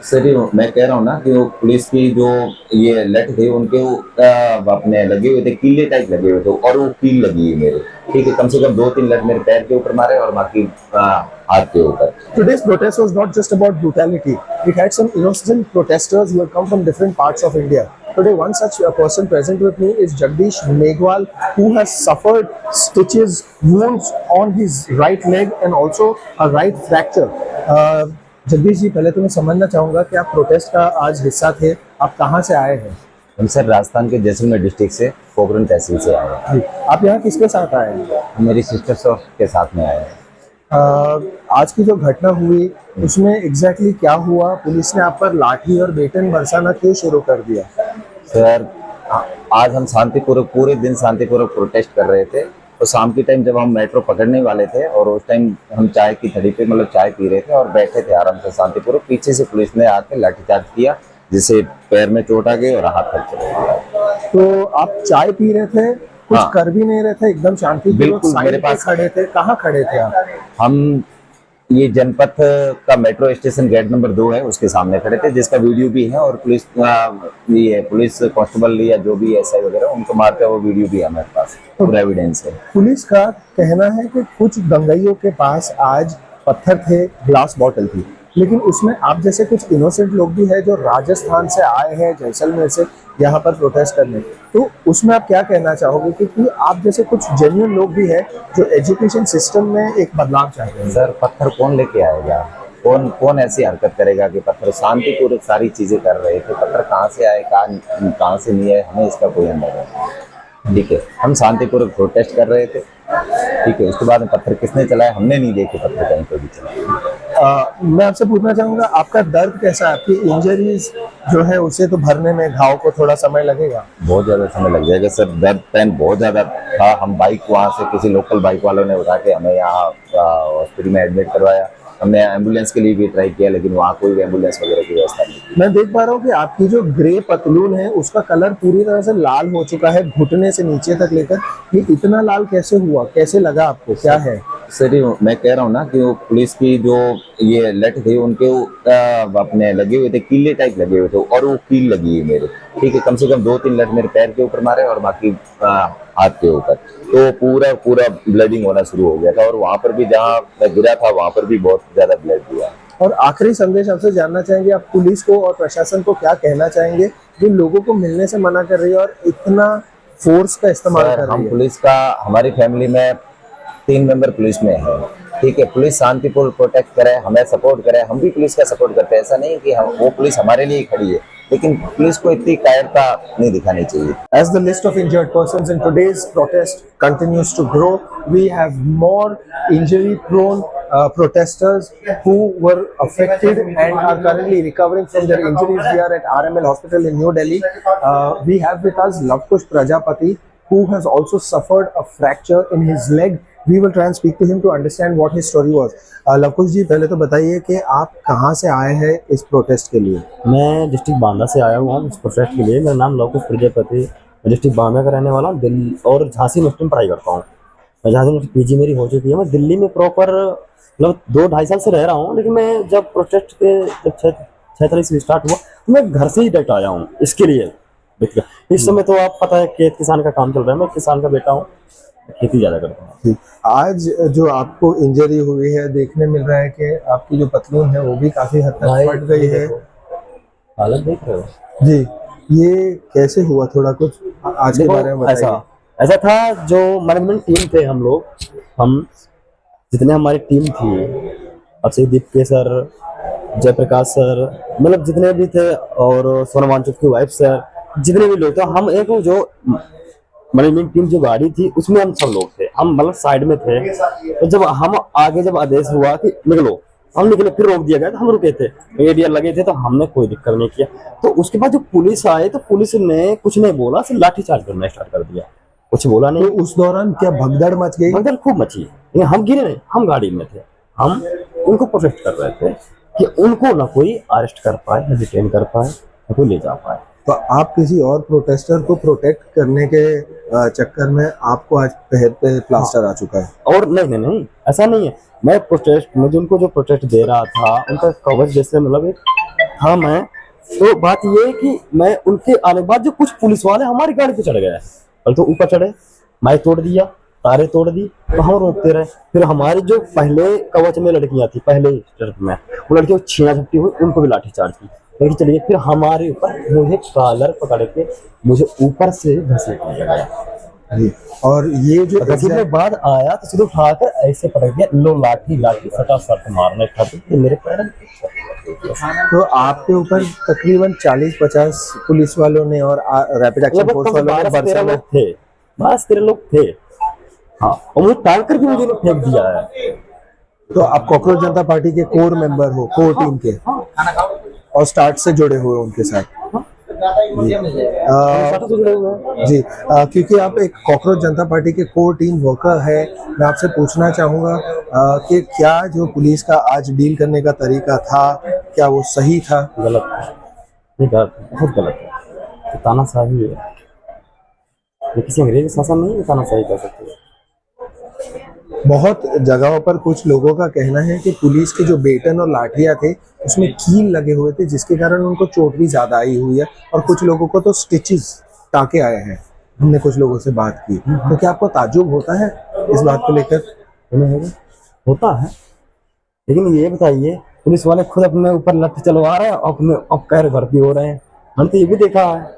Sir ये मैं कह रहा हूँ ना कि वो पुलिस की जो ये लठ थे उनके अपने लगे हुए थे, कीले टाइप लगे हुए थे और वो कील लगी है मेरे। ठीक है, कम से कम 2-3 लठ मेरे पैर के ऊपर मारे और बाकी हाथ के ऊपर। Today's protest was not just about brutality. It had some innocent protesters who had come from different parts of India. Today, one such person present with me is Jagdish Megwal, who has suffered stitches, wounds on his right leg and also a right fracture. Jagdish ji, पहले तो मैं समझना चाहूँगा कि आप protest का आज हिस्सा थे, आप कहाँ से आए हैं? हम सर राजस्थान के जैसलमेर डिस्ट्रिक्ट से पोखरण तहसील से आए हैं। जी, आप यहाँ किसके साथ आए हैं? हम मेरी सिस्टर्स के साथ में आए हैं। आज की जो घटना हुई उसमें एग्जैक्टली क्या हुआ? पुलिस ने आप पर लाठी और बेटन बरसाना क्यों शुरू कर दिया? सर आज हम शांतिपूर्वक पूरे दिन शांतिपूर्वक प्रोटेस्ट कर रहे थे और शाम के टाइम जब हम मेट्रो पकड़ने वाले थे और उस टाइम हम चाय की थड़ी पे मतलब चाय पी रहे थे और बैठे थे आराम से शांतिपूर्वक, पीछे से पुलिस ने आके लाठीचार्ज किया जिससे पैर में चोट आ गई और हाथ पर चोट आ गई। तो आप चाय पी रहे थे, कुछ हाँ। कर भी नहीं रहे थे, एकदम शांतिपूर्वक बिल्कुल, साइड मेरे पे पास खड़े थे। कहाँ खड़े थे आप? हम ये जनपथ का मेट्रो स्टेशन गेट नंबर 2 है उसके सामने खड़े थे, जिसका वीडियो भी है और पुलिस ये पुलिस कांस्टेबल या जो भी एसआई वगैरह उनको मारते हुए वीडियो भी है हमारे पास, पूरा एविडेंस है। पुलिस का कहना है कि कुछ दंगाइयों के पास आज पत्थर थे, ग्लास बॉटल थी, लेकिन उसमें आप जैसे कुछ इनोसेंट लोग भी हैं जो राजस्थान से आए हैं, जैसलमेर से यहाँ पर प्रोटेस्ट करने, तो उसमें आप क्या कहना चाहोगे? क्योंकि आप जैसे कुछ जेन्युइन लोग भी हैं जो एजुकेशन सिस्टम में एक बदलाव चाहते हैं। सर पत्थर कौन लेके आएगा? कौन कौन ऐसी हरकत करेगा कि पत्थर शांतिपूर्वक सारी चीजें कर रहे थे, पत्थर कहाँ से आए कहाँ से नहीं आए हमें इसका कोई अंदाजा नहीं। ठीक है, हम शांतिपूर्वक प्रोटेस्ट कर रहे थे। ठीक है, उसके बाद में पत्थर किसने चलाए हमने नहीं देखे, पत्थर कहीं पर भी चलाए। मैं आपसे पूछना चाहूंगा, आपका दर्द कैसा है? आपकी इंजरीज जो है उसे तो भरने में घाव को थोड़ा समय लगेगा? बहुत ज्यादा समय लग जाएगा सर, दर्द पेन बहुत ज्यादा था। हम बाइक वहाँ से किसी लोकल बाइक वालों ने उठा के हमें यहाँ हॉस्पिटल में एडमिट करवाया। हमने एम्बुलेंस के लिए भी ट्राई किया लेकिन वहाँ कोई एम्बुलेंस वगैरह की व्यवस्था नहीं थी। मैं देख पा रहा हूँ कि आपकी जो ग्रे पतलून है उसका कलर पूरी तरह से लाल हो चुका है, घुटने से नीचे तक लेकर। ये इतना लाल कैसे हुआ? कैसे लगा आपको? क्या है? सर ये मैं कह रहा हूँ ना कि वो पुलिस की जो ये लठ थे उनके अपने लगे हुए थे, कीले टाइप लगे हुए थे और वो कील लगी है मेरे। ठीक है, कम से कम 2-3 लठ मेरे पैर के ऊपर मारे और बाकी हाथ के ऊपर, तो पूरा पूरा ब्लडिंग होना शुरू हो गया था और वहां पर भी जहाँ मैं गिरा था वहां पर भी बहुत ज्यादा ब्लड हुआ। और आखिरी संदेश आपसे जानना चाहेंगे, आप पुलिस को और प्रशासन को क्या कहना चाहेंगे जो लोगों को मिलने से मना कर रही है और इतना फोर्स का इस्तेमाल कर रही हम है? पुलिस का, हमारी फैमिली में 3 मेंबर पुलिस में है। ठीक है, पुलिस शांतिपूर्ण प्रोटेक्ट करे, हमें सपोर्ट करे, हम भी पुलिस का सपोर्ट करते हैं। ऐसा नहीं कि हम वो पुलिस हमारे लिए खड़ी है, लेकिन पुलिस को इतनी कायरता नहीं दिखानी चाहिए। As the list of injured persons in today's protest continues to grow, we have more injury-prone protesters who were affected and are currently recovering from their injuries. We are at RML Hospital in New Delhi. We have with us Lavkush Prajapati, who has also suffered a fracture in his leg. We will try and speak to him to understand what his story was. Lavkush जी, पहले तो बताइए कि आप कहाँ से आए हैं इस प्रोटेस्ट के लिए? मैं डिस्ट्रिक्ट बांदा से आया हुआ हूँ इस प्रोटेस्ट के लिए। मेरा नाम लवकुश प्रजापति, मैं डिस्ट्रिक्ट बांदा का रहने वाला हूँ। दिल्ली और झांसी यूनिवर्सिटी में पढ़ाई करता हूँ। मैं झांसी यूनिवर्सिटी पीजी मेरी हो चुकी है। मैं दिल्ली में प्रॉपर मतलब 2-2.5 साल से रह रहा हूँ, लेकिन मैं जब प्रोटेस्ट के जब 6 तारीख से स्टार्ट हुआ तो मैं घर से ही डायरेक्ट आया हूँ इसके लिए। इस समय तो आप पता है खेत किसान का काम चल रहा है, मैं किसान का बेटा हूँ, खेती ज़्यादा करता हूँ। आज जो आपको इंजरी हुई है, देखने मिल रहा है कि आपकी जो पतलून है वो भी काफी हद तक फट गई है। हालत देख रहे हो जी, ये कैसे हुआ? थोड़ा कुछ आज के बारे में बताइए। ऐसा था, जो मैनेजमेंट टीम थे हम जितने हमारी टीम थी, अक्षयदीप के सर, जयप्रकाश सर, मतलब जितने भी थे, और सोनम वांगचुक की वाइफ सर, जितने भी लोग थे, हम एक जो मैनेजमेंट टीम जो गाड़ी थी उसमें हम सब लोग थे। हम मतलब साइड में थे, तो जब हम आगे जब आदेश हुआ कि निकलो, हम निकले, फिर रोक दिया गया तो हम रुके थे, एरिया लगे थे, तो हमने कोई दिक्कत नहीं किया। तो उसके बाद जो पुलिस आए तो पुलिस ने कुछ नहीं बोला, सिर्फ लाठीचार्ज करना स्टार्ट कर दिया, कुछ बोला नहीं। तो उस दौरान क्या भगदड़ मच गई? भगदड़ खूब मची, लेकिन हम गिरे नहीं, हम गाड़ी में थे। हम उनको प्रोटेक्ट कर रहे थे कि उनको ना कोई अरेस्ट कर पाए, ना डिटेन कर पाए, ना कोई ले जा पाए। तो आप किसी और प्रोटेस्टर को प्रोटेक्ट करने के चक्कर में आपको आज पैर पे प्लास्टर आ चुका है? और नहीं, ऐसा नहीं है। मैं प्रोटेस्ट में उनको जो प्रोटेस्ट दे रहा था उनका कवच जैसे मतलब एक था मैं, तो बात ये है कि मैं उनके आने के बाद जो कुछ पुलिस वाले हमारी गाड़ी पे चढ़ गए, पहले तो ऊपर चढ़े, माइक तोड़ दिया, तारे तोड़ दी, तो हम रोकते रहे। फिर हमारी जो पहले कवच में लड़कियां थी, पहले ट्रक में, वो लड़कियों छीना झपटी हुई, उनको भी लाठीचार्ज की, लेकिन चलिए फिर हमारे ऊपर मुझे कॉलर पकड़ के मुझे ऊपर से घसीटने लगा। जी। और ये जो घसीटने के बाद आया तो सीधे उठाकर ऐसे पकड़ दिया, लो लाठी लाठी सटा सट मारने खाते मेरे पैर में। तो आपके ऊपर तकरीबन 40-50 पुलिस वालों ने और रैपिड एक्शन फोर्स वालों ने 12-13 लोग थे, 12-13 लोग थे। हाँ, और मुझे टाल कर भी मुझे फेंक दिया है। तो आप कॉकरोच जनता पार्टी के कोर मेंबर हो, कोर टीम के, और स्टार्ट से जुड़े हुए उनके साथ। जी, क्योंकि आप एक कॉकरोच जनता पार्टी के कोर टीम वर्कर है, मैं आपसे पूछना चाहूँगा कि क्या जो पुलिस का आज डील करने का तरीका था, क्या वो सही था? गलत है, ये गलत है, बहुत गलत है। तो तानाशाही है, ये किसी अंग्रेज शासन नहीं है, तानाशाही कह सकते हैं। बहुत जगहों पर कुछ लोगों का कहना है कि पुलिस के जो बेटन और लाठियां थे उसमें कील लगे हुए थे, जिसके कारण उनको चोट भी ज्यादा आई हुई है, और कुछ लोगों को तो स्टिचेस टाके आए हैं। हमने कुछ लोगों से बात की, तो क्या आपको ताज्जुब होता है इस बात को लेकर? होता है, लेकिन ये बताइए पुलिस वाले खुद अपने ऊपर लठ चलवा रहे हैं, अपने अब पैर भर्ती हो रहे हैं। हमने तो ये भी देखा है,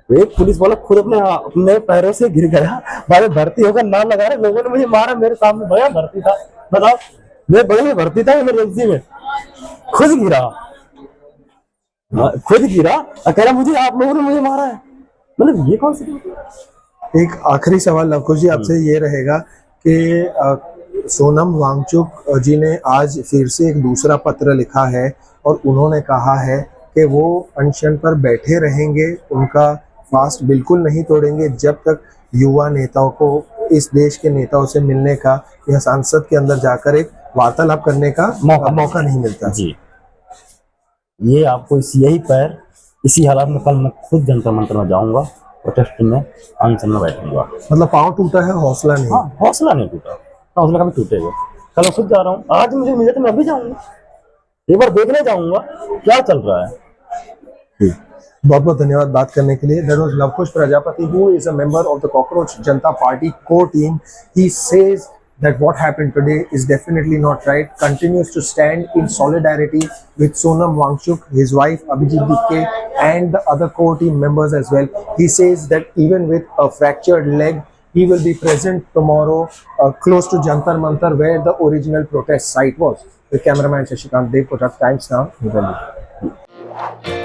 एक पुलिस वाला खुद अपने पैरों से गिर गया, बाद में भर्ती होकर नाम लगा रहे, लोगों ने मुझे मारा, मेरे सामने भैया भर्ती था, बताओ मेरे बगल में भर्ती था इमरजेंसी में, खुद गिरा, खुद गिरा और कह रहा मुझे आप लोगों ने मुझे मारा है। मतलब ये कौन सी बात है? एक आखिरी सवाल लवकुश जी आपसे ये रहेगा कि सोनम वांगचुक जी ने आज फिर से एक दूसरा पत्र लिखा है, और उन्होंने कहा है कि वो अनशन पर बैठे रहेंगे, उनका फास्ट बिल्कुल नहीं तोड़ेंगे जब तक युवा नेताओं को इस देश के नेताओं से मिलने का या संसद के अंदर जाकर एक वार्तालाप करने का मौका नहीं मिलता। जी, ये आपको यही पैर इसी हालात में कल मैं खुद जंतर मंतर में जाऊंगा, प्रोटेस्ट में अनशन में बैठूंगा। मतलब पाँव टूटा है, हौसला नहीं? हाँ, हौसला नहीं टूटा, हौसला कभी टूटेगा। कल मैं खुद जा रहा हूँ, आज मुझे मिले तो मैं भी जाऊंगा, एक बार देखने जाऊंगा क्या चल रहा है। बहुत बहुत धन्यवाद बात करने के लिए। That was Lavkush Prajapati, who is a member of the Cockroach Janta Party core team. He says that what happened today is definitely not right. Continues to stand in solidarity with Sonam Wangchuk, his wife Abhijit Dikke, and the other core team members as well. He says that even with a fractured leg, he will be present tomorrow close to Jantar Mantar, where the original protest site was. With cameraman Shashikant Dev, Kotak Times Now, New Delhi.